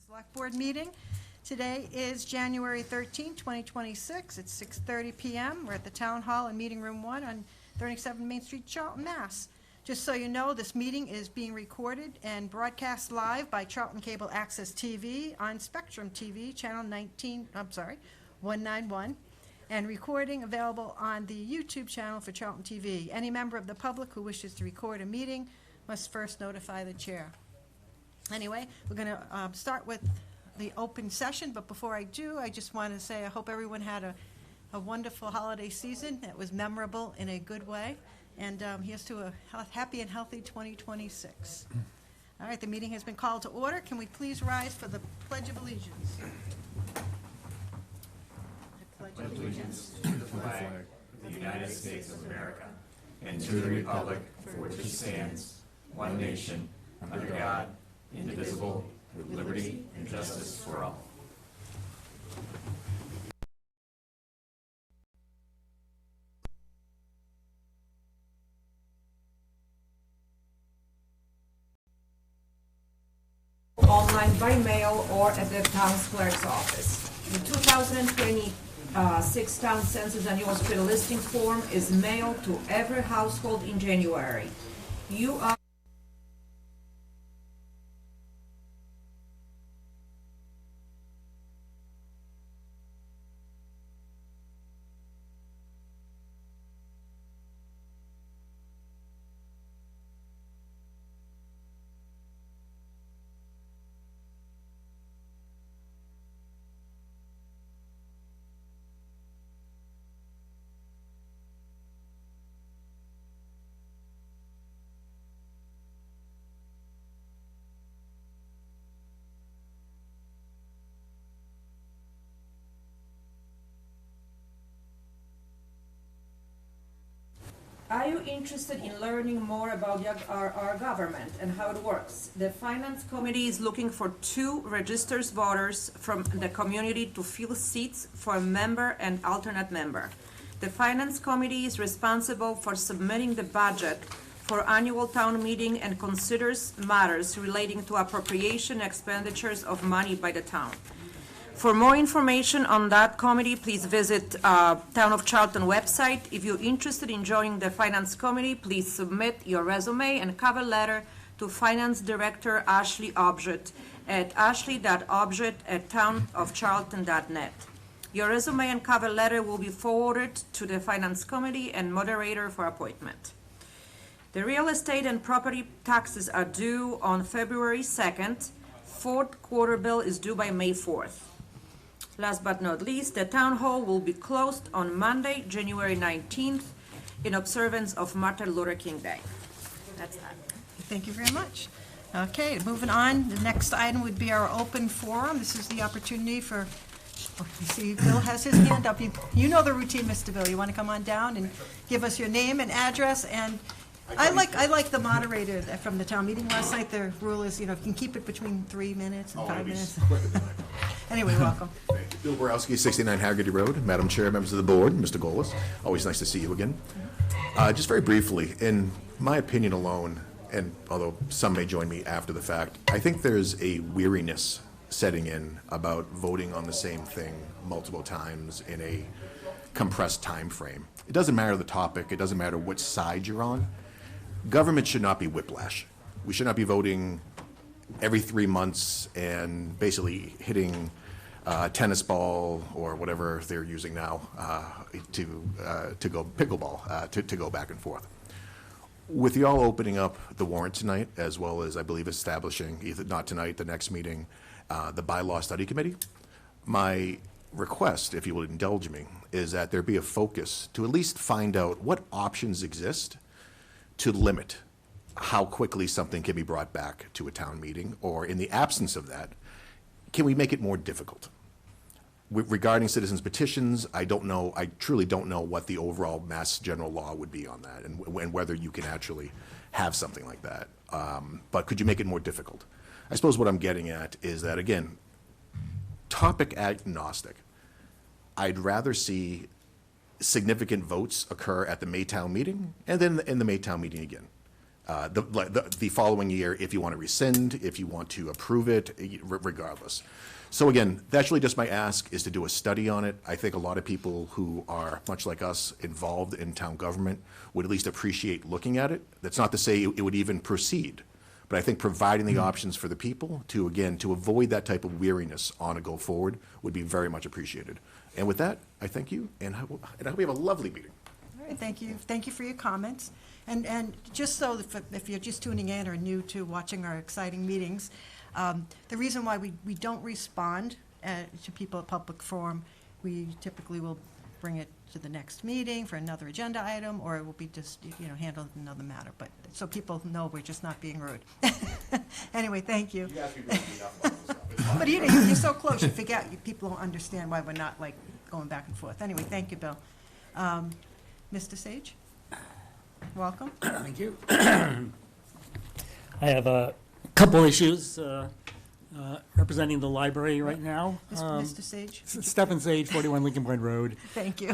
Select Board meeting. Today is January 13, 2026. It's 6:30 PM. We're at the Town Hall in Meeting Room 1 on 37 Main Street, Charlton, Mass. Just so you know, this meeting is being recorded and broadcast live by Charlton Cable Access TV on Spectrum TV, channel 191, and recording available on the YouTube channel for Charlton TV. Any member of the public who wishes to record a meeting must first notify the chair. Anyway, we're going to start with the open session, but before I do, I just want to say I hope everyone had a wonderful holiday season that was memorable in a good way, and here's to a happy and healthy 2026. All right, the meeting has been called to order. Can we please rise for the Pledge of Allegiance? I pledge allegiance to the flag of the United States of America and to the republic for which it stands, one nation, under God, indivisible, with liberty and justice for all. Online by mail or at the town's clerk's office. The 2026 town census annual street listing form is mailed to every household in January. You are Are you interested in learning more about our government and how it works? The Finance Committee is looking for 2 registered voters from the community to fill seats for a member and alternate member. The Finance Committee is responsible for submitting the budget for annual town meeting and considers matters relating to appropriation expenditures of money by the town. For more information on that committee, please visit Town of Charlton website. If you're interested in joining the Finance Committee, please submit your resume and cover letter to Finance Director Ashley Objet at ashley.objet@townofcharlton.net. Your resume and cover letter will be forwarded to the Finance Committee and moderator for appointment. The real estate and property taxes are due on February 2nd. Fourth quarter bill is due by May 4th. Last but not least, the town hall will be closed on Monday, January 19th, in observance of Martin Luther King Day. That's that. Thank you very much. Okay, moving on, the next item would be our open forum. This is the opportunity for, you see Bill has his hand up. You know the routine, Mr. Bill. You want to come on down and give us your name and address? And I like the moderator from the town meeting last night. The rule is, you can keep it between 3 minutes and 5 minutes. Anyway, welcome. Thank you. Bill Borowski, 69 Haggerty Road. Madam Chair, members of the board, Mr. Golis. Always nice to see you again. Just very briefly, in my opinion alone, and although some may join me after the fact, I think there's a weariness setting in about voting on the same thing multiple times in a compressed time frame. It doesn't matter the topic. It doesn't matter which side you're on. Government should not be whiplash. We should not be voting every 3 months and basically hitting tennis ball or whatever they're using now to go pickleball, to go back and forth. With y'all opening up the warrant tonight, as well as I believe establishing, either not tonight, the next meeting, the bylaw study committee, my request, if you would indulge me, is that there be a focus to at least find out what options exist to limit how quickly something can be brought back to a town meeting, or in the absence of that, can we make it more difficult? Regarding citizens petitions, I truly don't know what the overall mass general law would be on that, and whether you can actually have something like that. But could you make it more difficult? I suppose what I'm getting at is that, again, topic agnostic. I'd rather see significant votes occur at the Maytown meeting and then in the Maytown meeting again. the following year if you want to rescind, if you want to approve it, regardless. So again, that's really just my ask, is to do a study on it. I think a lot of people who are, much like us, involved in town government would at least appreciate looking at it. That's not to say it would even proceed, but I think providing the options for the people to, again, to avoid that type of weariness on a go forward would be very much appreciated. And with that, I thank you, and I hope we have a lovely meeting. All right, thank you. Thank you for your comments. And just so, if you're just tuning in or new to watching our exciting meetings, the reason why we don't respond to people at public forum, we typically will bring it to the next meeting for another agenda item, or it will be just, handled in another matter. But, so people know we're just not being rude. Anyway, thank you. You guys can bring me enough about this stuff. But you're so close, you forget, people don't understand why we're not like going back and forth. Anyway, thank you, Bill. Mr. Sage, welcome. Thank you. I have a couple issues representing the library right now. Mr. Sage, Stephen Sage, 41 Lincoln Point Road. thank you.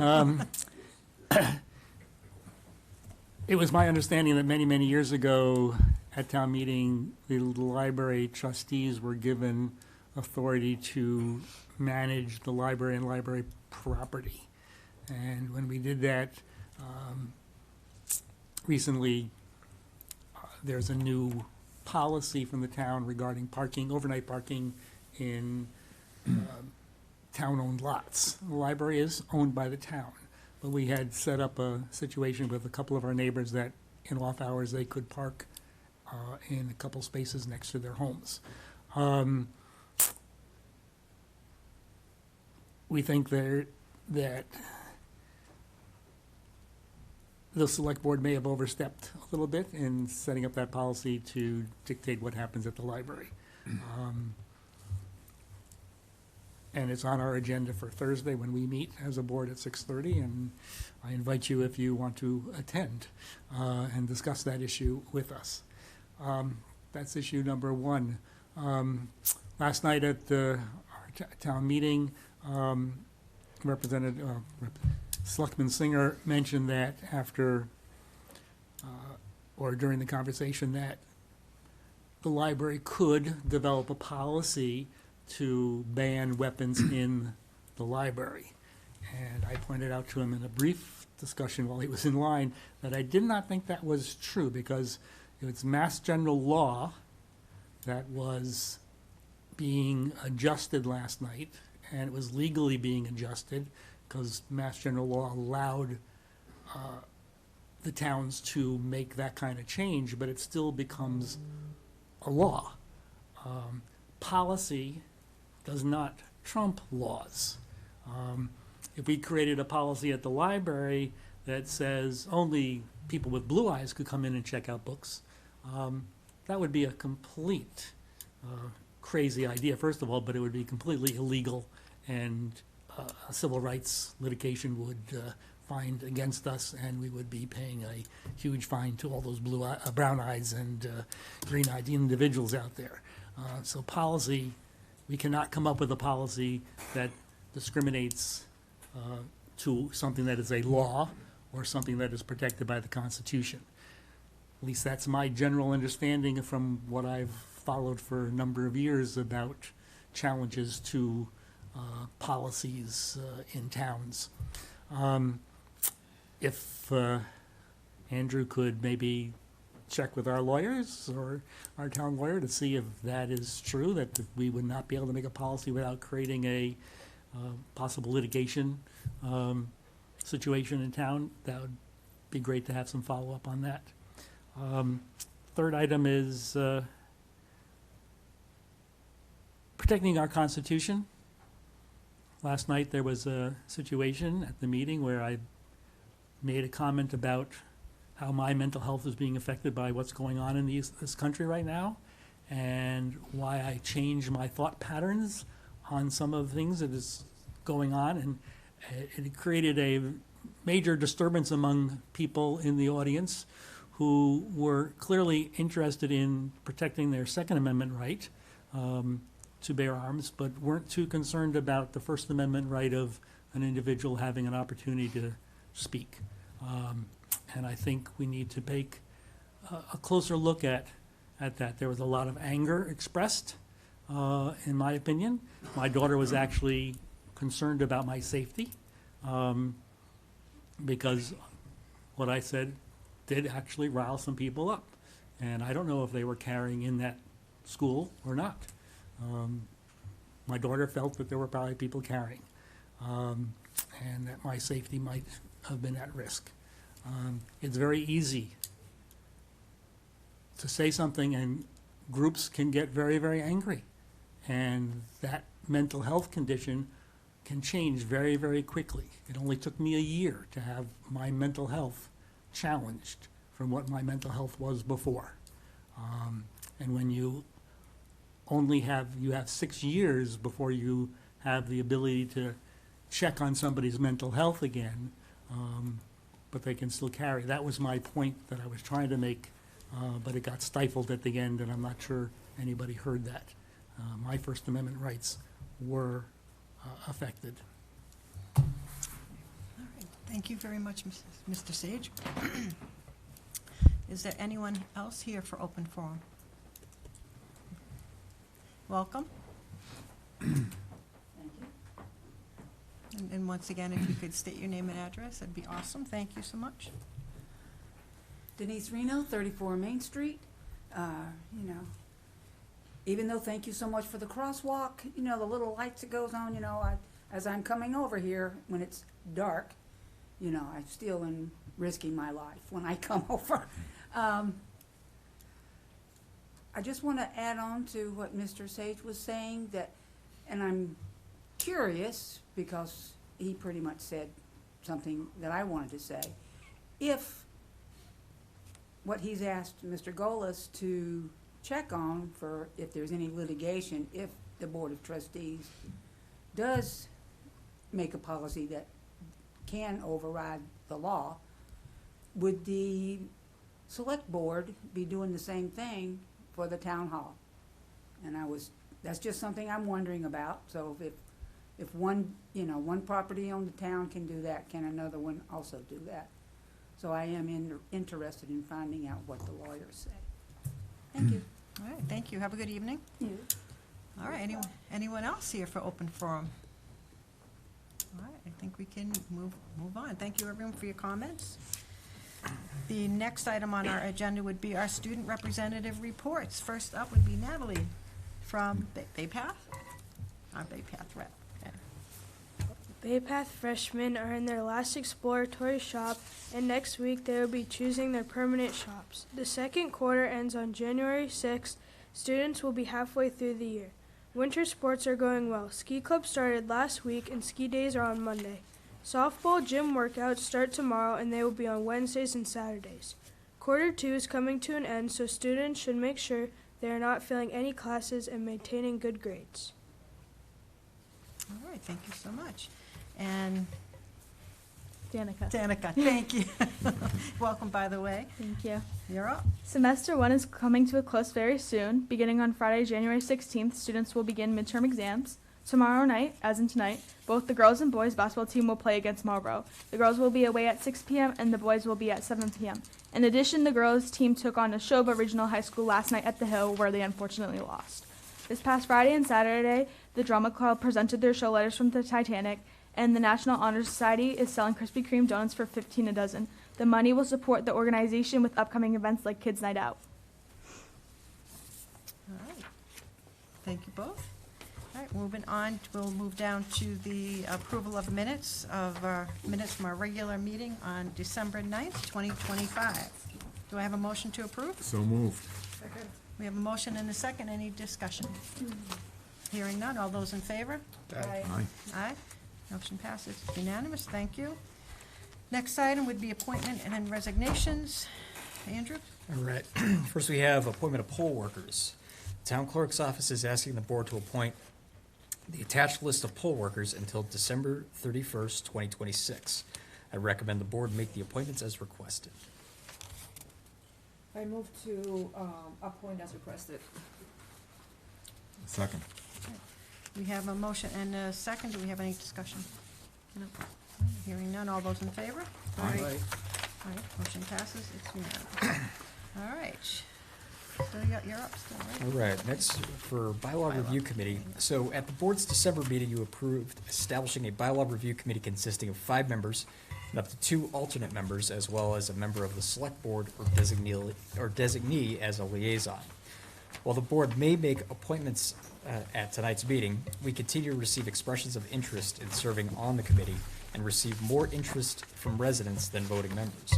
It was my understanding that many, many years ago at town meeting, the library trustees were given authority to manage the library and library property. And when we did that, recently, there's a new policy from the town regarding parking, overnight parking in town-owned lots. The library is owned by the town, but we had set up a situation with a couple of our neighbors that in off hours they could park in a couple spaces next to their homes. We think that the select board may have overstepped a little bit in setting up that policy to dictate what happens at the library. And it's on our agenda for Thursday when we meet as a board at 6:30, and I invite you if you want to attend and discuss that issue with us. That's issue number one. Last night at our town meeting, Selectman Singer mentioned that after, or during the conversation, that the library could develop a policy to ban weapons in the library. And I pointed out to him in a brief discussion while he was in line that I did not think that was true, because it's Mass General Law that was being adjusted last night, and it was legally being adjusted because Mass General Law allowed the towns to make that kind of change, but it still becomes a law. Policy does not trump laws. If we created a policy at the library that says only people with blue eyes could come in and check out books, that would be a complete crazy idea, first of all, but it would be completely illegal, and civil rights litigation would find against us, and we would be paying a huge fine to all those brown eyes and green-eyed individuals out there. So policy, we cannot come up with a policy that discriminates to something that is a law or something that is protected by the Constitution. At least that's my general understanding from what I've followed for a number of years about challenges to policies in towns. If Andrew could maybe check with our lawyers or our town lawyer to see if that is true, that we would not be able to make a policy without creating a possible litigation situation in town, that would be great to have some follow-up on that. Third item is protecting our Constitution. Last night there was a situation at the meeting where I made a comment about how my mental health is being affected by what's going on in this country right now, and why I changed my thought patterns on some of the things that is going on, and it created a major disturbance among people in the audience who were clearly interested in protecting their Second Amendment right to bear arms, but weren't too concerned about the First Amendment right of an individual having an opportunity to speak. And I think we need to take a closer look at that. There was a lot of anger expressed, in my opinion. My daughter was actually concerned about my safety, because what I said did actually rile some people up. And I don't know if they were carrying in that school or not. My daughter felt that there were probably people carrying, and that my safety might have been at risk. It's very easy to say something, and groups can get very, very angry. And that mental health condition can change very, very quickly. It only took me a year to have my mental health challenged from what my mental health was before. And when you have 6 years before you have the ability to check on somebody's mental health again, but they can still carry. That was my point that I was trying to make, but it got stifled at the end, and I'm not sure anybody heard that. My First Amendment rights were affected. All right, thank you very much, Mr. Sage. Is there anyone else here for open forum? Welcome. And once again, if you could state your name and address, that'd be awesome. Thank you so much. Denise Reno, 34 Main Street. You know, even though thank you so much for the crosswalk, you know, the little lights that goes on, you know, as I'm coming over here when it's dark, you know, I still am risking my life when I come over. I just want to add on to what Mr. Sage was saying, that, and I'm curious because he pretty much said something that I wanted to say. If what he's asked Mr. Golis to check on for if there's any litigation, if the Board of Trustees does make a policy that can override the law, would the Select Board be doing the same thing for the Town Hall? And that's just something I'm wondering about. So if one, you know, one property on the town can do that, can another one also do that? So I am interested in finding out what the lawyers say. Thank you. All right, thank you. Have a good evening. All right, anyone else here for open forum? All right, I think we can move on. Thank you, everyone, for your comments. The next item on our agenda would be our student representative reports. First up would be Natalie from Bay Path, our Bay Path rep. Okay. Bay Path freshmen are in their last exploratory shop, and next week they will be choosing their permanent shops. The second quarter ends on January 6th. Students will be halfway through the year. Winter sports are going well. Ski club started last week, and ski days are on Monday. Softball gym workouts start tomorrow, and they will be on Wednesdays and Saturdays. Quarter 2 is coming to an end, so students should make sure they are not failing any classes and maintaining good grades. All right, thank you so much. And Danica. Danica, thank you. Welcome, by the way. Thank you. You're up. Semester 1 is coming to a close very soon. Beginning on Friday, January 16th, students will begin midterm exams. Tomorrow night, as in tonight, both the girls and boys basketball team will play against Marlboro. The girls will be away at 6 p.m. and the boys will be at 7 p.m. In addition, the girls team took on Neshoba Regional High School last night at the Hill, where they unfortunately lost. This past Friday and Saturday, the drama club presented their show Letters from the Titanic, and the National Honor Society is selling Krispy Kreme donuts for $15 a dozen. The money will support the organization with upcoming events like Kids Night Out. All right. Thank you both. All right, moving on, we'll move down to the approval of minutes from our regular meeting on December 9th, 2025. Do I have a motion to approve? So moved. We have a motion and a second. Any discussion? Hearing none. All those in favor? Aye. Aye. Motion passes unanimous. Thank you. Next item would be appointment and then resignations. Andrew? All right. First, we have appointment of poll workers. The Town Clerk's Office is asking the board to appoint the attached list of poll workers until December 31st, 2026. I recommend the board make the appointments as requested. I move to appoint as requested. Second. We have a motion and a second. Do we have any discussion? No. Hearing none. All those in favor? Aye. All right, motion passes. It's unanimous. All right. So you're up still, right? All right, next for bylaw review committee. So at the board's December meeting, you approved establishing a bylaw review committee consisting of 5 members and up to 2 alternate members, as well as a member of the select board or designee as a liaison. While the board may make appointments at tonight's meeting, we continue to receive expressions of interest in serving on the committee and receive more interest from residents than voting members.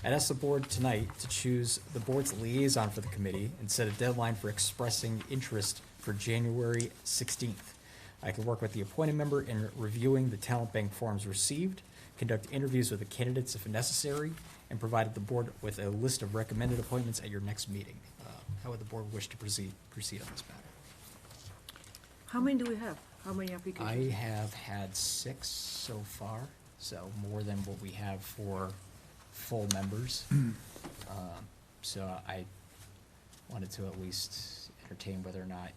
I'd ask the board tonight to choose the board's liaison for the committee and set a deadline for expressing interest for January 16th. I can work with the appointed member in reviewing the talent bank forms received, conduct interviews with the candidates if necessary, and provide the board with a list of recommended appointments at your next meeting. How would the board wish to proceed on this matter? How many do we have? How many applications? I have had 6 so far, so more than what we have for full members. So I wanted to at least entertain whether or not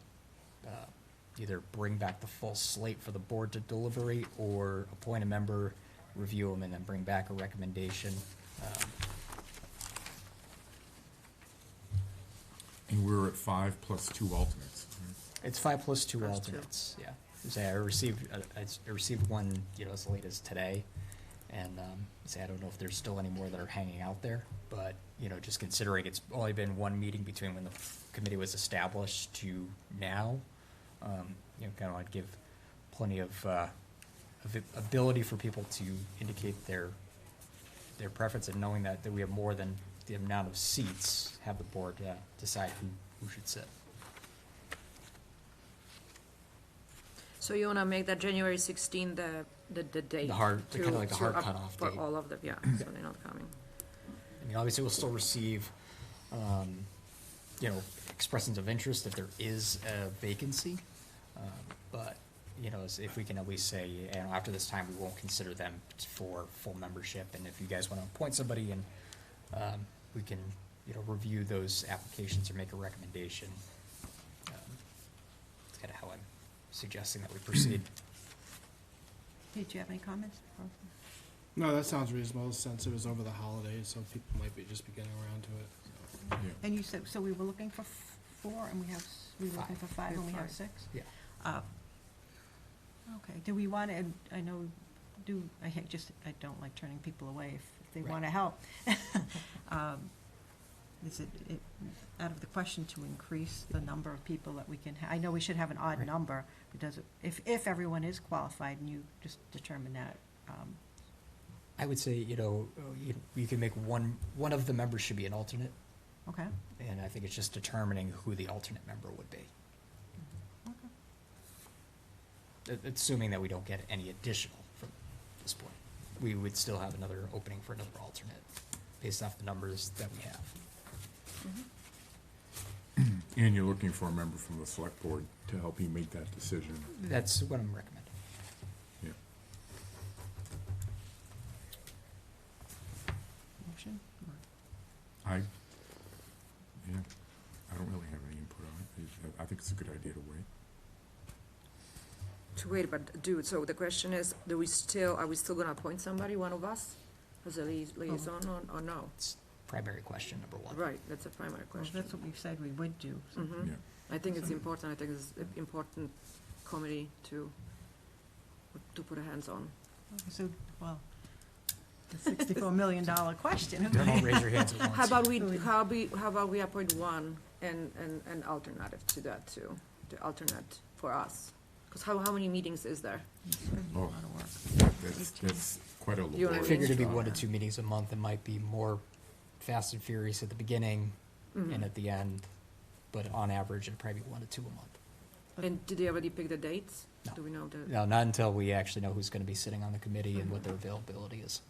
either bring back the full slate for the board to deliberate or appoint a member, review them, and then bring back a recommendation. And we're at 5 plus 2 alternates. It's 5 plus 2 Plus 2. alternates, yeah. Say I received one, as late as today, and, say I don't know if there's still any more that are hanging out there, but, just considering it's only been 1 meeting between when the committee was established to now, kind of want to give plenty of ability for people to indicate their preference, and knowing that we have more than the amount of seats, have the board decide who should sit. So you wanna make that January 16 the date? The hard- the kinda like the hard up cutoff for date. all of them, yeah, so they're not coming. I mean, obviously, we'll still receive, expressions of interest if there is a vacancy. But, if we can at least say, after this time, we won't consider them for full membership. And if you guys want to appoint somebody and, we can, review those applications or make a recommendation. That's kind of how I'm suggesting that we proceed. Did you have any comments? No, that sounds reasonable, since it was over the holidays, so people might be just getting around to it. So. Yeah. And you said, so we were looking for 4, and we were looking for 5, and we have 6? Yeah. Okay, do we want to, I know, I don't like turning people away if they Right. want to help. Is it out of the question to increase the number of people that we can, I know we should have an odd Right. number, but does it, if everyone is qualified and you just determine that, I would say, you can make one of the members should be an alternate, okay? and I think it's just determining who the alternate member would be. Assuming that we don't get any additional from this point. We would still have another opening for another alternate, based off the numbers that we have. And you're looking for a member from the select board to help you make that decision. That's what I'm recommending. Yeah. Motion? I don't really have any input on it. I think it's a good idea to wait. To wait, but so the question is, are we still gonna appoint somebody, one of us, as a liaison or no? It's primary question number 1. Right, that's a primary Well, question. that's what we've said we would do. so- Mhm. Yeah. I think it's important, I think it's an important committee to put our hands on. Okay, So, well, the $64 million question. Don't all raise your hands at once. How about we appoint one and alternative to that too, the alternate for us? Because how many meetings is there? Oh, that's quite a You know what I I laborious figured it'd be job. 1 to 2 meetings a month. It might be more fast and furious at the beginning and at the end, but on average, it'd probably be 1 to 2 a month. And did they already pick the dates? No. Do we know the? No, not until we actually know who's gonna be sitting on the committee and what their availability is.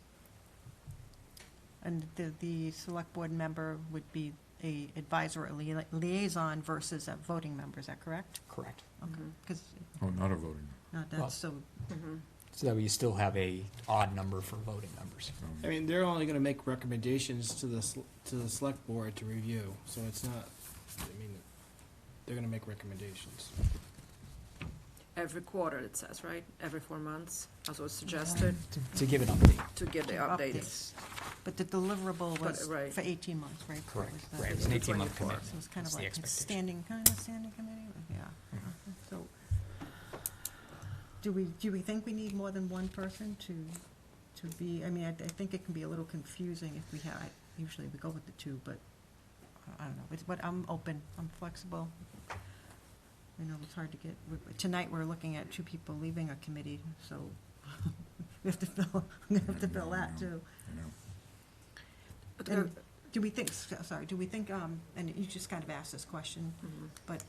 And the select board member would be a advisor or liaison versus a voting member, is that correct? Correct. Okay, because, Oh, not a voting. no, Well- that's so, Mhm. So that way you still have a odd number for voting members. I mean, they're only gonna make recommendations to the select board to review, so it's not, they're gonna make recommendations. Every quarter, it says, right? Every 4 months, as was suggested, To give an update. to get the updates. but the deliverable But, was right. for 18 months, right? Correct, Was the- right, it was an 18-month Before you commitment. So it's kind of That's the like a expectation. standing committee, yeah. Mm-hmm. So, do we think we need more than one person to be, I mean, I think it can be a little confusing if we have, usually we go with the two, but I don't know, but I'm open, I'm flexible. I know it's hard to get, tonight we're looking at two people leaving a committee, so we have to fill, I'm gonna have to fill that too. I know. But, And do we think, do we think, and you just kind of asked this question, mhm. but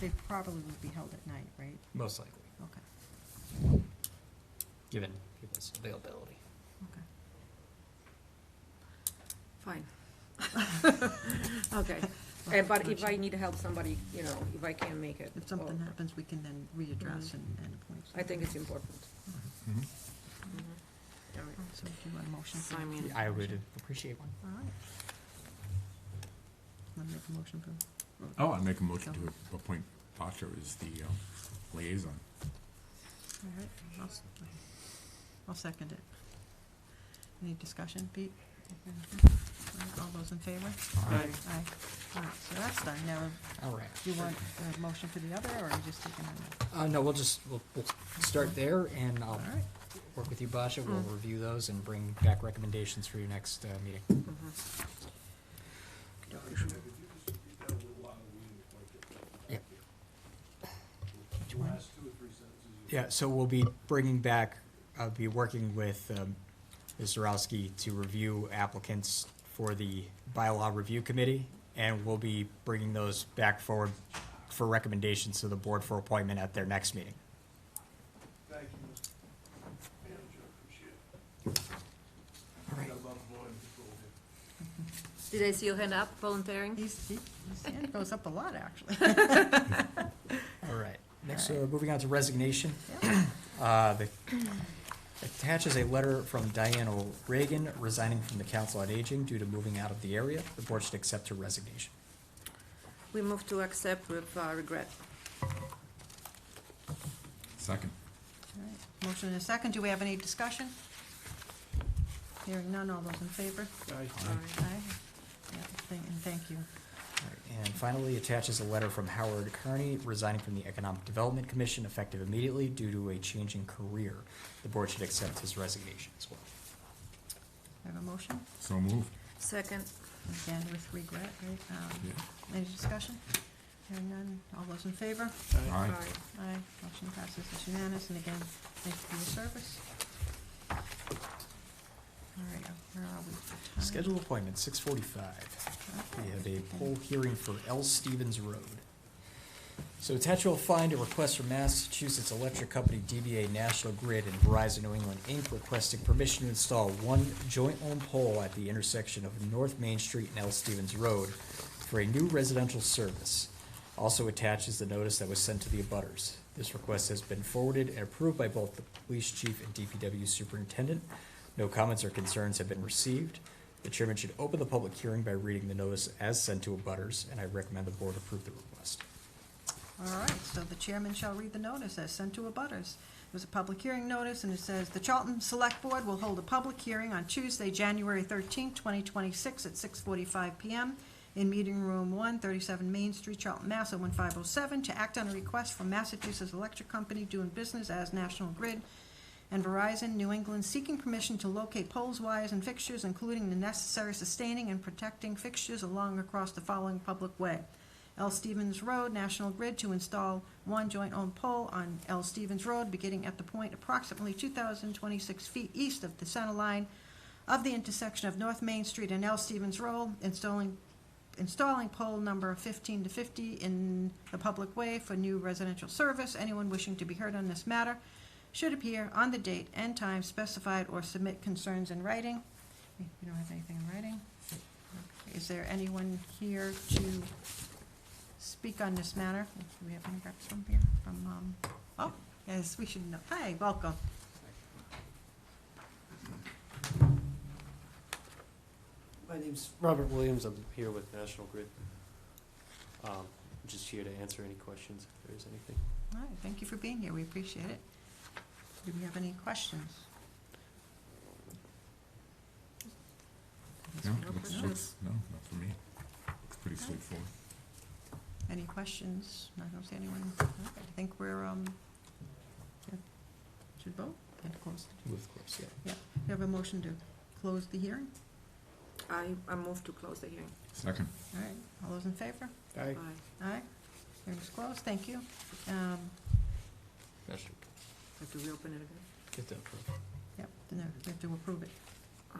they probably would be held at night, right? Most likely, Okay, given people's availability. okay. Fine. Okay, but if I need help, somebody, you know, if I can't make it. If something or- happens, we can then readdress Mhm. and appoint. I think it's important. Mhm. Mhm. All right. So do you want a motion? for I mean, I would appreciate one. All right. Want to make a motion for? Oh, I make a motion to appoint Tasha as the liaison. All right, I'll second it. Any discussion, Pete? All right, all those in favor? Aye. Aye. All right, so that's done. Now, All right. do you want a motion for the other, or are you just taking on? No, we'll start there, and I'll All right. work with you, Basha. We'll Mm. review those and bring back recommendations for your next meeting. mhm. Yeah, so we'll be bringing back, I'll be working with Ms. Zarowski to review applicants for the bylaw review committee, and we'll be bringing those back forward for recommendations to the board for appointment at their next meeting. Thank you, Mr. Manager, appreciate it. All right. I love volume control here. Did I see your hand up, volunteering? His hand goes up a lot, actually. All right. Next, All right. moving on to resignation. Yeah. The attaches a letter from Diane O'Regan resigning from the Council on Aging due to moving out of the area. The board should accept her resignation. We move to accept with regret. Second. All right, motion and a second. Do we have any discussion? Hearing none, all those in favor? Aye. Aye. Yeah, and thank you. All right, and finally, attaches a letter from Howard Kearney resigning from the Economic Development Commission effective immediately due to a change in career. The board should accept his resignation as well. Have a motion? So moved. Second. Again, with regret, right? Yeah. Any discussion? Hearing none, all those in favor? Aye. Aye, motion passes, it's unanimous, and again, thank you for your service. All right, where are we for time? Scheduled appointment, 6:45. We have a poll hearing for L. Stevens Road. So attached you'll find a request from Massachusetts Electric Company, DBA National Grid, and Verizon New England, Inc. requesting permission to install one joint-owned pole at the intersection of North Main Street and L. Stevens Road for a new residential service. Also attached is the notice that was sent to the abutters. This request has been forwarded and approved by both the police chief and DPW superintendent. No comments or concerns have been received. The chairman should open the public hearing by reading the notice as sent to abutters, and I recommend the board approve the request. All right, so the chairman shall read the notice as sent to abutters. There's a public hearing notice, and it says, "The Charlton Select Board will hold a public hearing on Tuesday, January 13th, 2026, at 6:45 PM in Meeting Room 1, 37 Main Street, Charlton, Mass. 01507, to act on a request from Massachusetts Electric Company doing business as National Grid and Verizon New England seeking permission to locate poles, wires, and fixtures, including the necessary sustaining and protecting fixtures along across the following public way. L. Stevens Road, National Grid, to install one joint-owned pole on L. Stevens Road, beginning at the point approximately 2,026 feet east of the center line of the intersection of North Main Street and L. Stevens Road, installing pole number 15 to 50 in the public way for new residential service. Anyone wishing to be heard on this matter should appear on the date and time specified or submit concerns in writing." We don't have anything in writing. Okay. Is there anyone here to speak on this matter? Do we have any reps from here? Oh, yes, we should know. Hi, welcome. My name's Robert Williams. I'm here with National Grid. I'm just here to answer any questions if there's anything. All right, thank you for being here. We appreciate it. Do we have any questions? No, No looks- questions? looks- no, not for me. It's pretty straightforward. Any questions? I don't see anyone. Okay, I think we're, yeah. Should vote? And close. Move close, yeah. Yeah, we have a motion to close the hearing. I move to close the hearing. Second. All right, all those in favor? Aye. Aye. Hearing's closed, thank you. That should Have to reopen it again? get that approved. Yep, then we have to approve it. Oh.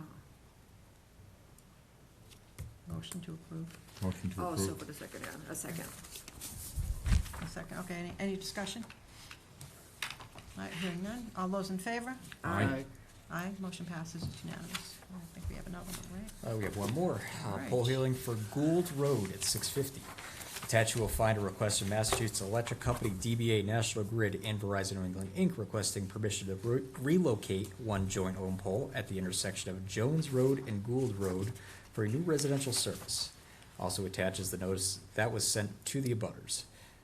Motion to approve. Motion to Oh, so approve. for the second, yeah, a second. A second, okay, any discussion? All right, hearing none. All those in favor? Aye. Aye, motion passes, it's unanimous. I think we have another one, right? We have one more. Alright. Poll hearing for Gould Road at 650. Attached, you will find a request from Massachusetts Electric Company, DBA National Grid, and Verizon New England, Inc. requesting permission to relocate one joint-owned pole at the intersection of Jones Road and Gould Road for a new residential service. Also attaches the notice that was sent to the abutters.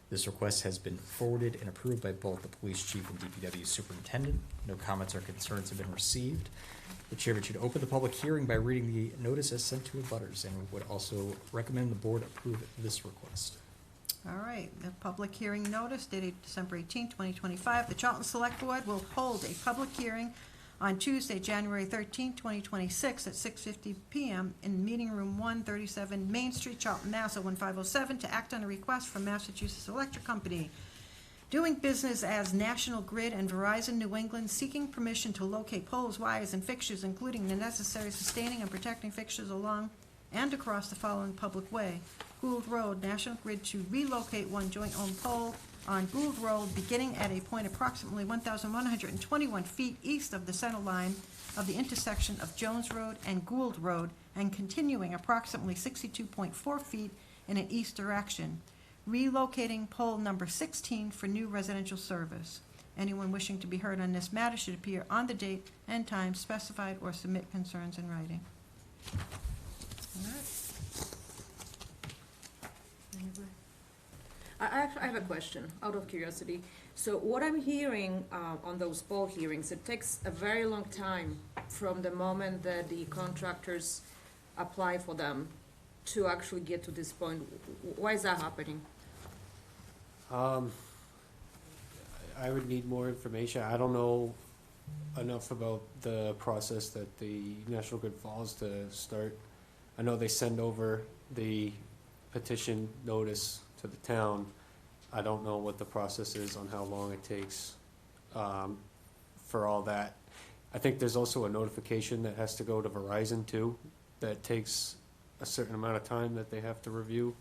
This request has been forwarded and approved by both the police chief and DPW superintendent. No comments or concerns have been received. The chairman should open the public hearing by reading the notice as sent to abutters and would also recommend the board approve this request. All right, the public hearing notice dated December 18, 2025. The Charlton Select Board will hold a public hearing on Tuesday, January 13, 2026, at 6:50 PM in Meeting Room 137, Main Street, Charlton, Mass. 01507, to act on a request from Massachusetts Electric Company, doing business as National Grid and Verizon New England, seeking permission to locate poles, wires, and fixtures, including the necessary sustaining and protecting fixtures along and across the following public way: Gould Road, National Grid to relocate one joint-owned pole on Gould Road, beginning at a point approximately 1,121 feet east of the center line of the intersection of Jones Road and Gould Road, and continuing approximately 62.4 feet in an east direction. Relocating pole number 16 for new residential service. Anyone wishing to be heard on this matter should appear on the date and time specified or submit concerns in writing. All right. I have a question, out of curiosity. So what I'm hearing on those poll hearings, it takes a very long time from the moment that the contractors apply for them to actually get to this point. Why is that happening? I would need more information. I don't know enough about the process that the National Grid follows to start. I know they send over the petition notice to the town. I don't know what the process is on how long it takes for all that. I think there's also a notification that has to go to Verizon too, that takes a certain amount of time that they have to review.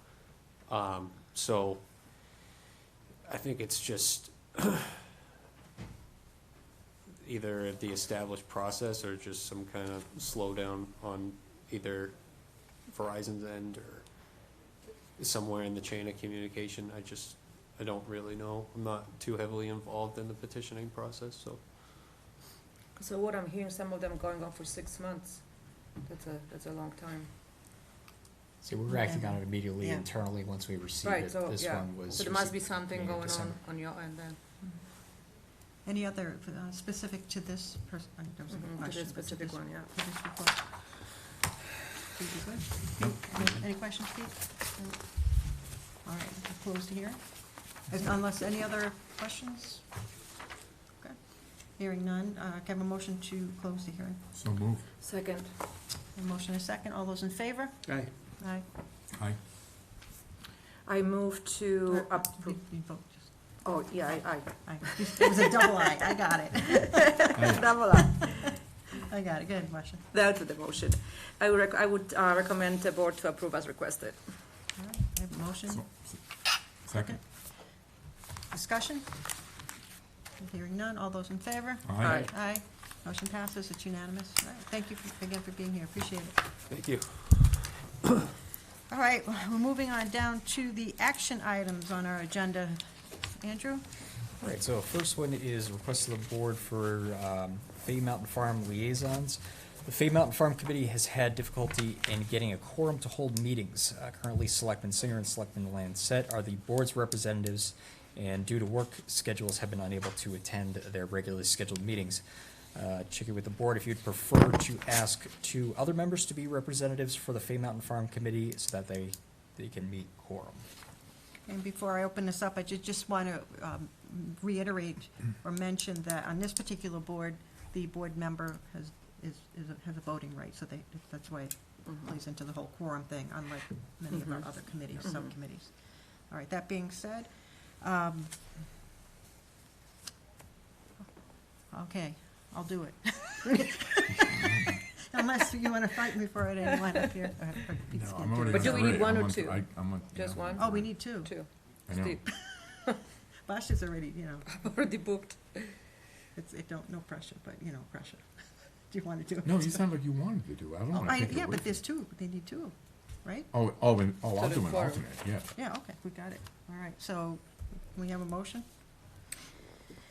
So I think it's just either the established process or just some kind of slowdown on either Verizon's end or somewhere in the chain of communication. I don't really know. I'm not too heavily involved in the petitioning process, so. So what I'm hearing, some of them going on for 6 months. That's a long time. See, we're acting on it immediately Yeah. internally once we receive Right, it. so, This yeah. one was. So there must be received something beginning of going December. on your end then. Any other specific to this person? There was a To question, this but to specific this- one, yeah. to this report. Pete, you good? Pete, any questions, Pete? No. All right, we'll close the hearing. Unless any other questions? Okay. Hearing none, can I have a motion to close the hearing? So moved. Second. A motion and a second. All those in favor? Aye. Aye. Aye. I move to approve. You vote, just, Oh, yeah, aye. It was a double aye, I got it. Double aye. I got it, good, Marcia. That's the motion. I would recommend the board to approve as requested. All right, I have a motion. Second. Discussion? Hearing none, all those in favor? Aye. Aye. Motion passes, it's unanimous. All right, thank you again for being here, appreciate it. Thank you. All right, we're moving on down to the action items on our agenda. Andrew? All right, so first one is request of the board for Fay Mountain Farm liaisons. The Fay Mountain Farm Committee has had difficulty in getting a quorum to hold meetings. Currently, Selectman Singer and Selectman Lancet are the board's representatives, and due to work schedules have been unable to attend their regularly scheduled meetings. checking with the board if you'd prefer to ask two other members to be representatives for the Fay Mountain Farm Committee so that they can meet quorum. And before I open this up, I just want to reiterate or mention that on this particular board, the board member has a voting right, so that's why it plays into the whole quorum thing, unlike many of our other committees, subcommittees. All right, that being said, okay, I'll do it. Unless you want to fight me for it, anyone up here. No, I'm already. But do we ready. need one I'm or on- two? I'm on- Just yeah. one? Oh, we need two. Two. I know. Steve, Bosch is already, already booked. no pressure, but, pressure. Do you want to do it? No, you sound like you wanted to do it. I don't Oh, want to take it yeah, away but from there's two, they need two, right? you. I'll do an alternate, yeah. Yeah, okay, we got it. All right, so, can we have a motion?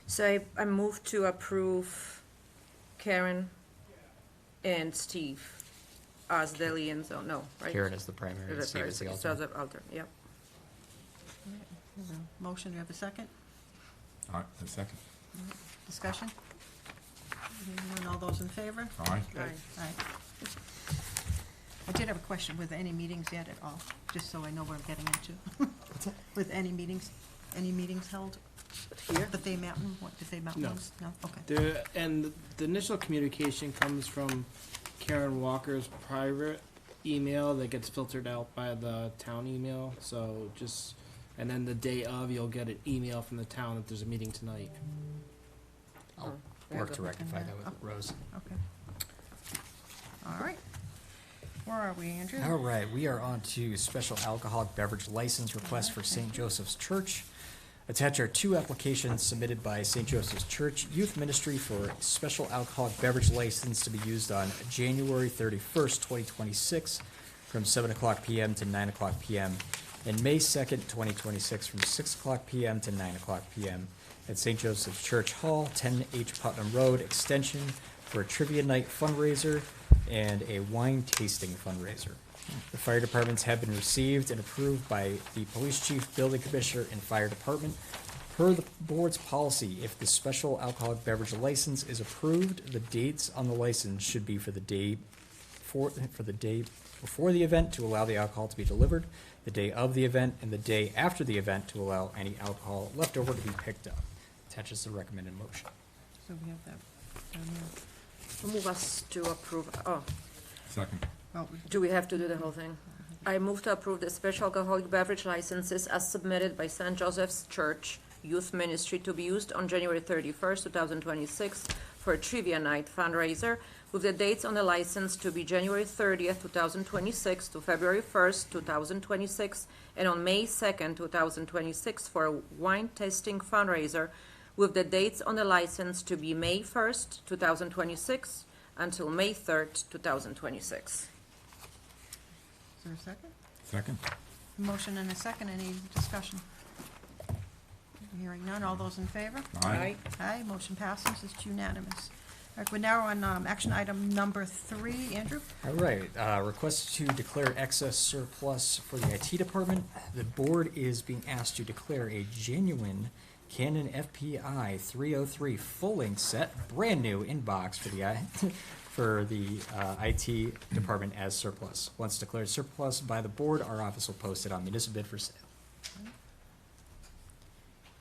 So I move to approve Karen and Steve as the liaison, no, right? Karen is the primary, and Steve is the alternate. So the alternate, yep. There's a motion, do you have a second? All right, a second. Discussion? Hearing none, all those in favor? All right. Aye. I did have a question, with any meetings yet at all, just so I know what I'm getting into? With any meetings held? Here? The Fay Mountain, the Fay Mountain No. ones? No, okay. And the initial communication comes from Karen Walker's private email that gets filtered out by the town email, so and then the day of, you'll get an email from the town that there's a meeting tonight. I'll Yeah, work go to rectify that with Rose. Okay. All right. Where are we, Andrew? All right, we are on to special alcoholic beverage license request for St. Joseph's Church. Attach are two applications submitted by St. Joseph's Church Youth Ministry for special alcoholic beverage license to be used on January 31st, 2026, from 7 o'clock p.m. to 9 o'clock p.m., and May 2nd, 2026, from 6 o'clock p.m. to 9 o'clock p.m. at St. Joseph's Church Hall, 10 H. Putnam Road, Extension, for a trivia night fundraiser and a wine tasting fundraiser. The fire departments have been received and approved by the police chief, building commissioner, and fire department. Per the board's policy, if the special alcoholic beverage license is approved, the dates on the license should be for the day before the event to allow the alcohol to be delivered, the day of the event, and the day after the event to allow any alcohol left over to be picked up. Attaches the recommended motion. So we have that down here. Move us to approve, Second. Oh, do we have to do the whole thing? I move to approve the special alcoholic beverage licenses as submitted by St. Joseph's Church Youth Ministry to be used on January 31st, 2026 for a trivia night fundraiser, with the dates on the license to be January 30th, 2026 to February 1st, 2026, and on May 2nd, 2026 for a wine tasting fundraiser, with the dates on the license to be May 1st, 2026 until May 3rd, 2026. Is there a second? Second. Motion and a second, any discussion? Hearing none, all those in favor? Aye. Aye, motion passes, it's unanimous. All right, we're now on action item number 3, Andrew? All right, request to declare excess surplus for the IT department. The board is being asked to declare a genuine Canon FPI 303 full-length set, brand new in box for the IT department as surplus. Once declared surplus by the board, our office will post it on municipal bid for sale.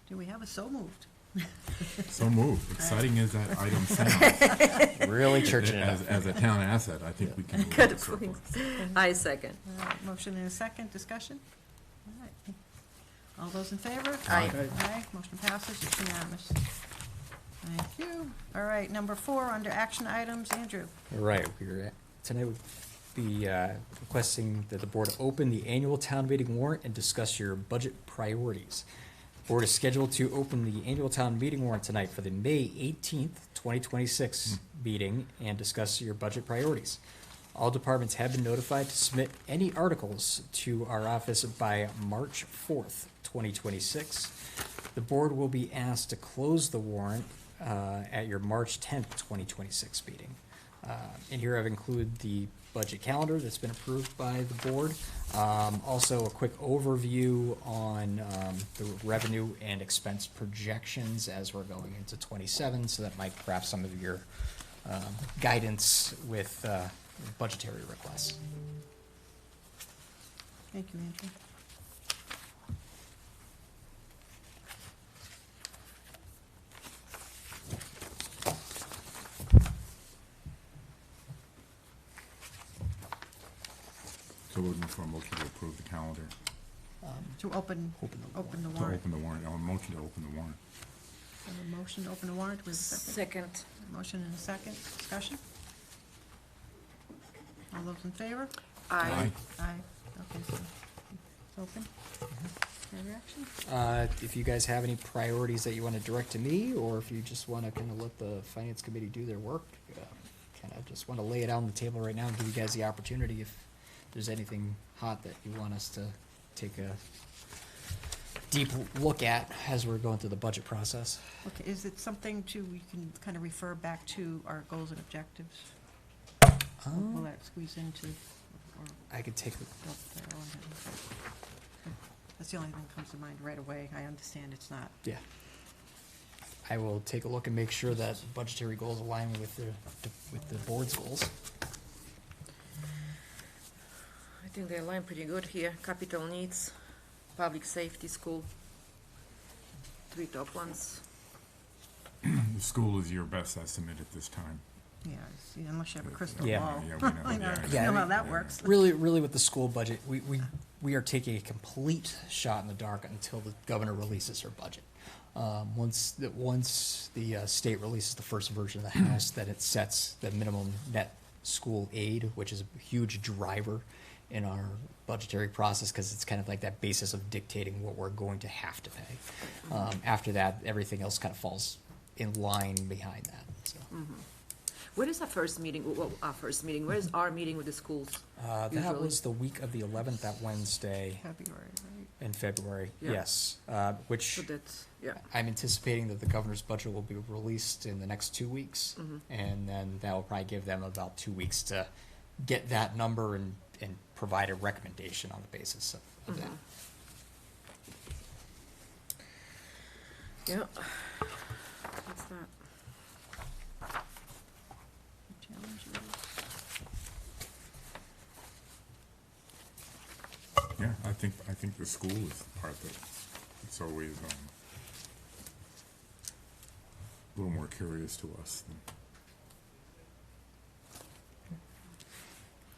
Do we have a so moved? So moved. Exciting as that item sounds. Really churching it up. As a town asset, I think we can move Good the surplus. I second. All right, motion and a second, discussion? All right. All those in favor? Aye. Aye, motion passes, it's unanimous. Thank you. All right, number 4, under action items, Andrew. All right, tonight we'll be requesting that the board open the annual town meeting warrant and discuss your budget priorities. Board is scheduled to open the annual town meeting warrant tonight for the May 18th, 2026 meeting and discuss your budget priorities. All departments have been notified to submit any articles to our office by March 4th, 2026. The board will be asked to close the warrant at your March 10th, 2026 meeting. In here I've included the budget calendar that's been approved by the board. Also a quick overview on the revenue and expense projections as we're going into 27, so that might craft some of your guidance with budgetary requests. Thank you, Andrew. So we're looking for a motion to approve the calendar, To open the to warrant. open the warrant, a motion to open the warrant. A motion to open the warrant with a second. Second. Motion and a second. Discussion? All those in favor? Aye. Aye. Okay, so it's open. Any reaction? If you guys have any priorities that you want to direct to me, or if you just want to kind of let the finance committee do their work, kind of just want to lay it out on the table right now and give you guys the opportunity if there's anything hot that you want us to take a deep look at as we're going through the budget process. Okay, is it something we can kind of refer back to our goals and objectives? Will that squeeze into, or I could take, don't there? Oh, okay. That's the only thing that comes to mind right away. I understand it's not. yeah. I will take a look and make sure that budgetary goals align with the board's goals. I think they align pretty good here. Capital needs, public safety, school. 3 top ones. The school is your best estimate at this time. Yeah, unless you have a crystal Yeah. ball. Yeah, we know, I know, yeah. you know how that works. Really with the school budget, we are taking a complete shot in the dark until the governor releases her budget. Once the state releases the first version of the House, then it sets the minimum net school aid, which is a huge driver in our budgetary process, because it's kind of like that basis of dictating what we're going to have to pay. After that, everything else kind of falls in line behind that, so. Where is our first meeting, where is our meeting with the schools? That Usually. was the week of the 11th, that Wednesday February, right? in February, Yeah. yes. Which So that's, yeah. I'm anticipating that the governor's budget will be released in the next 2 weeks. And then that will probably give them about 2 weeks to get that number and provide a recommendation on the basis of that. Yeah. What's that? Challenges. Yeah, I think the school is the part that it's always, a little more curious to us than.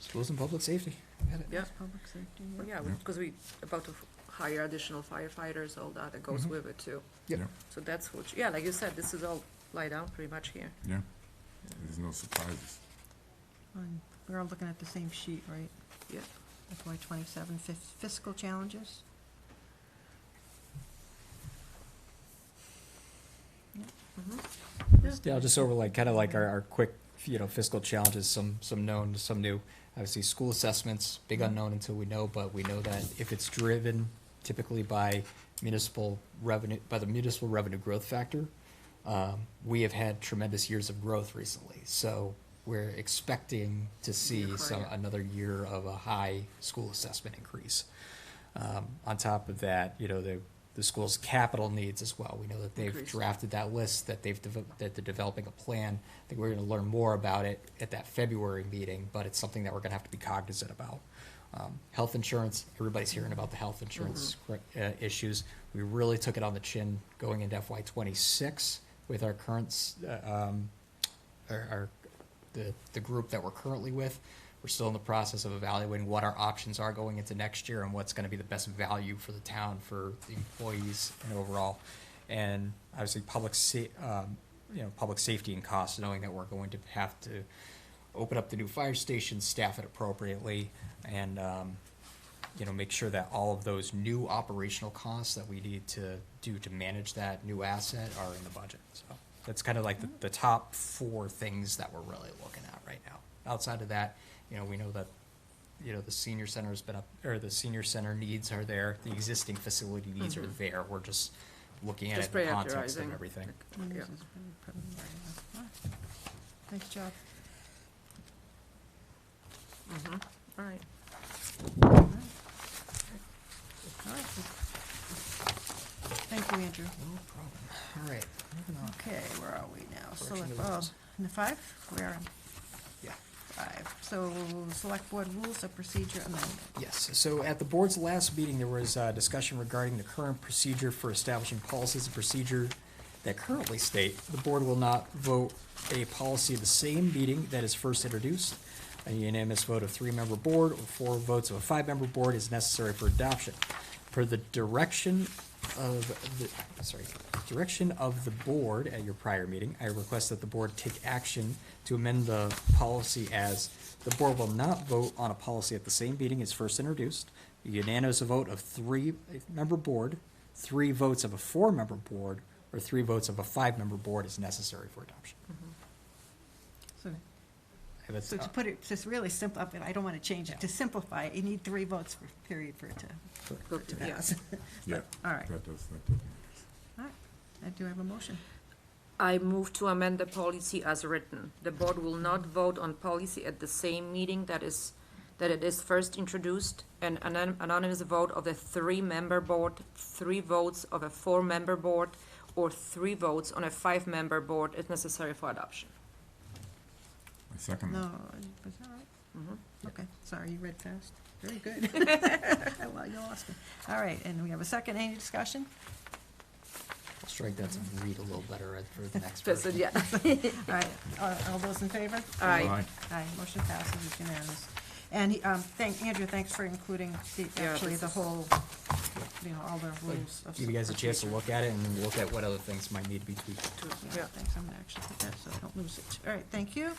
Schools and public safety. Got it. Yeah, Public safety, well, yeah. yeah, because we about to hire additional firefighters, all that goes with it too. Yep. Yeah, So that's what, yeah, like you said, this is all laid out pretty much here. yeah, there's no surprises. We're all looking at the same sheet, right? Yeah. FY '27 fiscal challenges. Yeah, I'll just over like, kind of like our quick, fiscal challenges, some known, some new. Obviously, school assessments, big unknown until we know, but we know that if it's driven typically by municipal revenue, by the municipal revenue growth factor, we have had tremendous years of growth recently. So we're expecting to see another year of a high school assessment increase. On top of that, the school's capital needs as well. We know that they've Increase. drafted that list, that that they're developing a plan. I think we're gonna learn more about it at that February meeting, but it's something that we're gonna have to be cognizant about. Health insurance, everybody's hearing about the health insurance issues. We really took it on the chin going into FY '26 with our current, the group that we're currently with. We're still in the process of evaluating what our options are going into next year and what's gonna be the best value for the town, for the employees and overall. And obviously, public safety and costs, knowing that we're going to have to open up the new fire station, staff it appropriately, and, make sure that all of those new operational costs that we need to do to manage that new asset are in the budget. So that's kind of like the top 4 things that we're really looking at right now. Outside of that, we know that, the senior center has been up, or the senior center needs are there, the existing facility needs are there. We're just looking at it Just in the context of prioritizing. everything. This Yeah. is pretty preliminary, huh? Nice job. All right. All right. Thank you, Andrew. No problem. All right, moving on. Okay, where are we now? Correction Select, of oh, rules. in the 5? We are in Yeah. 5. So, Select Board Rules of Procedure Amendment. Yes, so at the board's last meeting, there was discussion regarding the current procedure for establishing policies and procedure that currently state the board will not vote a policy at the same meeting that is first introduced. A unanimous vote of 3-member board or 4 votes of a 5-member board is necessary for adoption. Per the direction of the board at your prior meeting, I request that the board take action to amend the policy as the board will not vote on a policy at the same meeting as first introduced. A unanimous vote of 3-member board, 3 votes of a 4-member board, or 3 votes of a 5-member board is necessary for adoption. So, If it's, so to put it, just really simple, I mean, I don't want to change it. To simplify, it, you need 3 votes for, period, for it to Yeah. pass. Yeah. All right. That does. All right. I do have a motion. I move to amend the policy as written. The board will not vote on policy at the same meeting that it is first introduced. An anonymous vote of the 3-member board, 3 votes of a 4-member board, or 3 votes on a 5-member board is necessary for adoption. I second No, that. was that right? Mhm. Okay, sorry, you read fast. Very good. Well, you lost me. All right, and we have a second. Any discussion? I'll strike that to read a little better for the next That's version. it, yeah. All right, all those in favor? Aye. Aye, motion passes, it's unanimous. And, Andrew, thanks for including Yeah, actually this the is- whole, all the rules of. Give you guys a chance to procedure. look at it and look at what other things might need to be tweaked. Yeah, thanks, I'm gonna actually put that so I don't lose it. All right, thank you.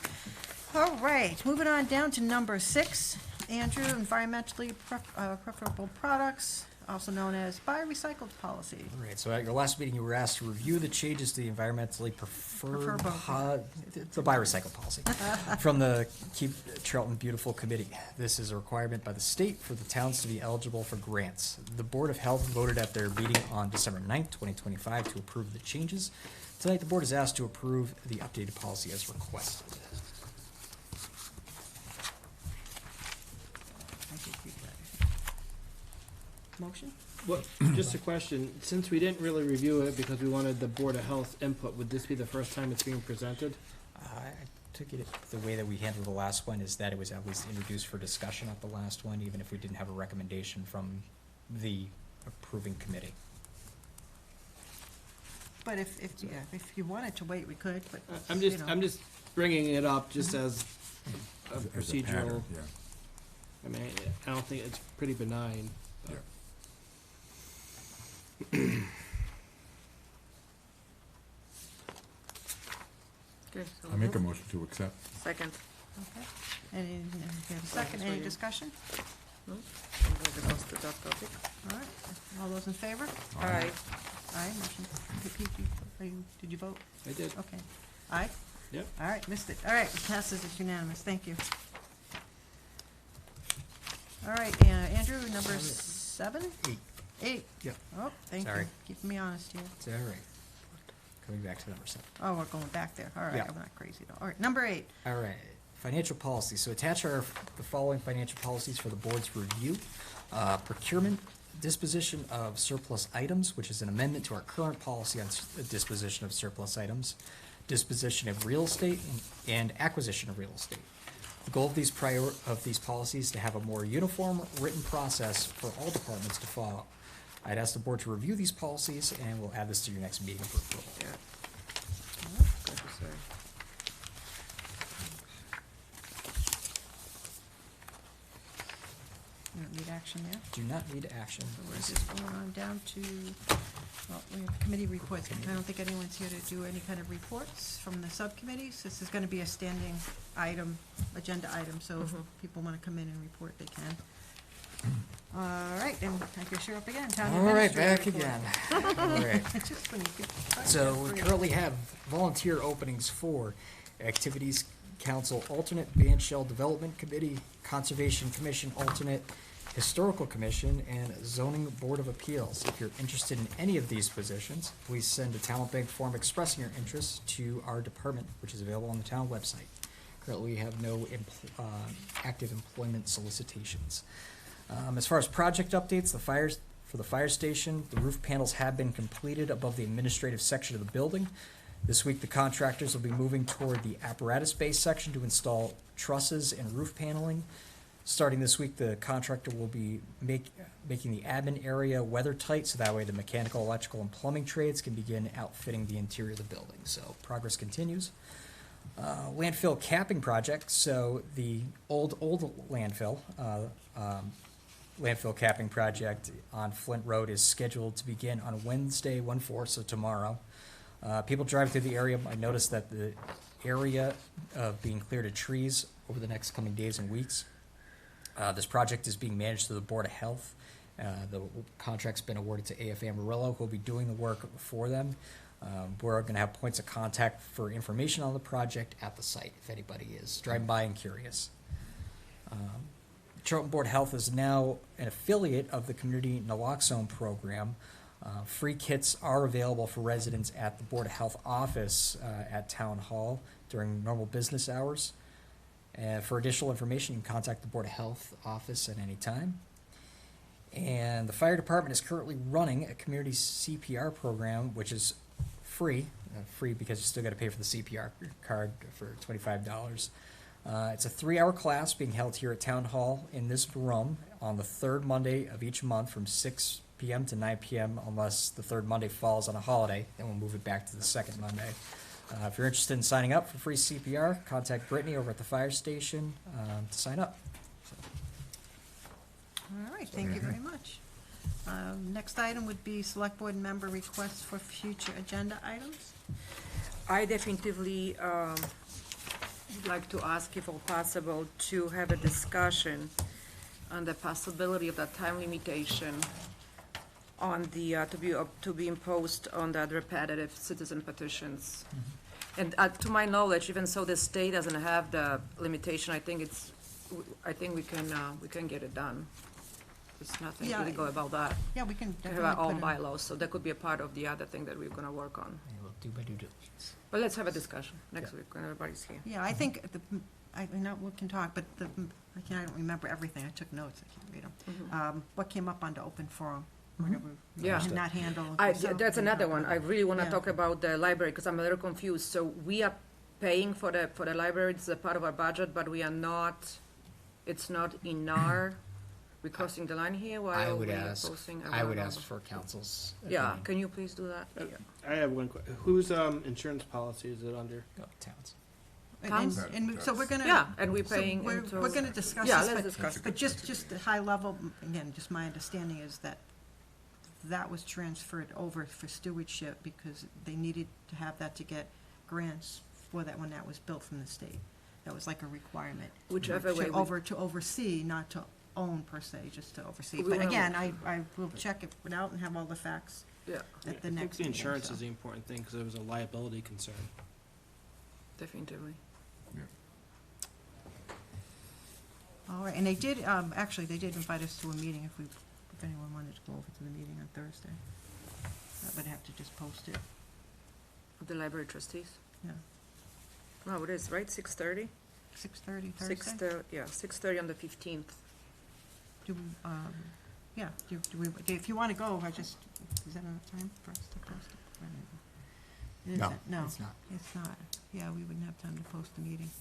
All right, moving on down to number 6, Andrew, environmentally preferable products, also known as buy recycled policy. All right, so at your last meeting, you were asked to review the changes to the environmentally preferred, the buy recycle policy from the Keep Charlton Beautiful Committee. This is a requirement by the state for the towns to be eligible for grants. The Board of Health voted at their meeting on December 9th, 2025 to approve the changes. Tonight, the board is asked to approve the updated policy as requested. Motion? What, just a question, since we didn't really review it because we wanted the Board of Health input, would this be the first time it's being presented? I took it, the way that we handled the last one is that it was at least introduced for discussion at the last one, even if we didn't have a recommendation from the approving committee. But if you wanted to wait, we could, but. I'm you just, know. I'm just bringing it up just as a As a procedural, pattern, yeah. I mean, I don't think it's pretty benign. but- Yeah. Okay, so I make a move. motion to accept. Second. Okay. Any, you have a second, any discussion? No? I'm going to pass to that topic. All right, all those in favor? Aye. Aye, motion, did you vote? I did. Okay. Aye? Yep. All right, missed it. All right, it passes, it's unanimous, thank you. All right, Andrew, number 7? 8. 8? Yep. Oh, thank you, Sorry. keeping me honest here. Is that all right? Coming back to number 7. Oh, we're going back there, all right, Yeah. I'm not crazy though. All right, number 8. All right, financial policy. So attach are the following financial policies for the board's review. Procurement, disposition of surplus items, which is an amendment to our current policy on disposition of surplus items. Disposition of real estate and acquisition of real estate. The goal of these policies is to have a more uniform written process for all departments to follow. I'd ask the board to review these policies, and we'll add this to your next meeting for approval. Good to say. You don't need action there? Do not need action. So we're just going on down to, well, we have committee reports. I don't think anyone's here to do any kind of reports from the subcommittees. This is gonna be a standing item, agenda item, so if people wanna come in and report, they can. All right, and I guess you're up again, town All right, administrator back report. again. All right. It's just when you get. So we currently have volunteer openings for Activities Council alternate, Band Shell Development Committee, Conservation Commission alternate, Historical Commission, and Zoning Board of Appeals. If you're interested in any of these positions, please send a talent bank form expressing your interest to our department, which is available on the town website. Currently, we have no active employment solicitations. As far as project updates, for the fire station, the roof panels have been completed above the administrative section of the building. This week, the contractors will be moving toward the apparatus base section to install trusses and roof paneling. Starting this week, the contractor will be making the admin area weather tight, so that way the mechanical, electrical, and plumbing trades can begin outfitting the interior of the building. So progress continues. Landfill capping project, so the old landfill, landfill capping project on Flint Road is scheduled to begin on Wednesday, 1/4, so tomorrow. People driving through the area might notice that the area of being cleared of trees over the next coming days and weeks. This project is being managed through the Board of Health. The contract's been awarded to AF Amarillo, who will be doing the work for them. We're going to have points of contact for information on the project at the site, if anybody is driving by and curious. Charlton Board of Health is now an affiliate of the Community Naloxone Program. Free kits are available for residents at the Board of Health office at Town Hall during normal business hours. For additional information, you can contact the Board of Health office at any time. And the fire department is currently running a community CPR program, which is free because you still got to pay for the CPR card for $25. It's a 3-hour class being held here at Town Hall in this room on the third Monday of each month from 6 p.m. to 9 p.m. unless the third Monday falls on a holiday. Then we'll move it back to the second Monday. If you're interested in signing up for free CPR, contact Brittany over at the fire station to sign up. All right, thank you very much. Next item would be Select Board member requests for future agenda items. I definitively would like to ask if all possible to have a discussion on the possibility of that time limitation on the, to be imposed on the repetitive citizen petitions. And to my knowledge, even so the state doesn't have the limitation, I think we can get it done. There's nothing Yeah. illegal about that. Yeah, we can We have definitely our own put it- bylaws, so that could be a part of the other thing that we're gonna work on. And we'll do my due diligence. But let's have a discussion next week when everybody's here. Yeah, I think, I know we can talk, but I don't remember everything, I took notes, I can't read them. What came up under open forum, whatever, Yeah. did not handle. That's another one. I really wanna Yeah. talk about the library, because I'm a little confused. So we are paying for the library, it's a part of our budget, but we are not, it's not in our, we're crossing the line here while I would we are ask, posting. I would don't ask know. for council's Yeah, opinion. can you please do that? I have one question. Whose insurance policy is it under? Oh, towns. And so we're gonna. Yeah, and we're so paying We're until- gonna discuss Yeah, this, let's but- discuss it. But just at high level, again, just my understanding is that that was transferred over for stewardship because they needed to have that to get grants for that when that was built from the state. That was like a requirement. Whichever way we- To oversee, not to own per se, just to oversee. We But wanna- again, I will check it out and have all the facts Yeah, at the I think next the meeting. insurance so. is the important thing, because it was a liability concern. definitively. All right, and they did, actually, they did invite us to a meeting if anyone wanted to go over to the meeting on Thursday. But I have to just post it, The library trustees? yeah. No, it is, right? 6:30? 6:30 Thursday? 6:30 on the 15th. Do, yeah, do we, if you want to go, is that enough time for us to post it? It No, isn't. No, it's not. it's not. Yeah, we wouldn't have time to post the meeting.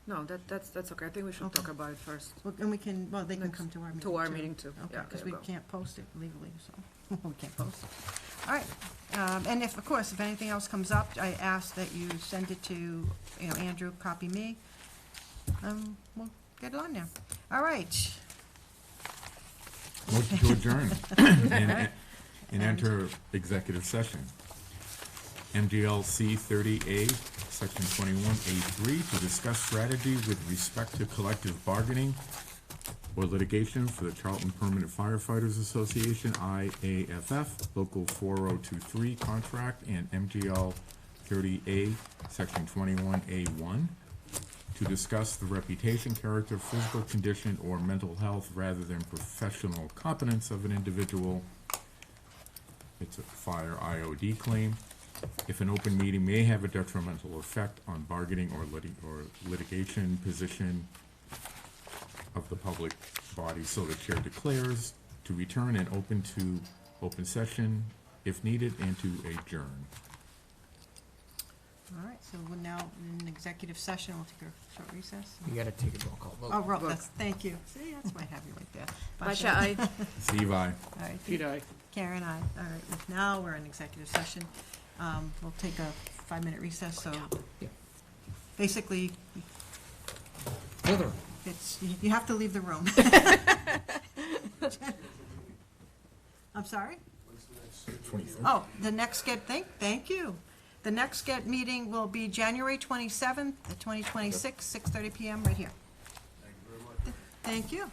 No, that's okay. I think we should Okay. talk about it first. Well, and we can, well, they can Next- come to our meeting To our too. meeting too. Okay, Yeah, because there we you go. can't post it legally, so, we can't post it. All right, and if, of course, if anything else comes up, I ask that you send it to, Andrew, copy me. We'll get it on there. All right, Motion to adjourn and enter executive session. MGLC 30A, Section 21A3, to discuss strategy with respect to collective bargaining or litigation for the Charlton Permanent Firefighters Association, IAFF, Local 4023 contract, and MGL 30A, Section 21A1, to discuss the reputation, character, physical condition, or mental health rather than professional competence of an individual. It's a fire IOD claim. if an open meeting may have a detrimental effect on bargaining or litigation position of the public body, so the chair declares to return and open to open session if needed and to adjourn. All right, so we're now in executive session. We'll take a short recess. You gotta take a roll call vote. Oh, roll, thank you. See, that's why I have you right there. Basha, aye. Steve, aye. All right, Pete, aye. Karen, aye. All right, now we're in executive session. We'll take a 5-minute recess, so Yeah. basically, Further. it's, you have to leave the room. I'm sorry? Oh, the next thank you. The next meeting will be January 27th, 2026, 6:30 PM right here. Thank you.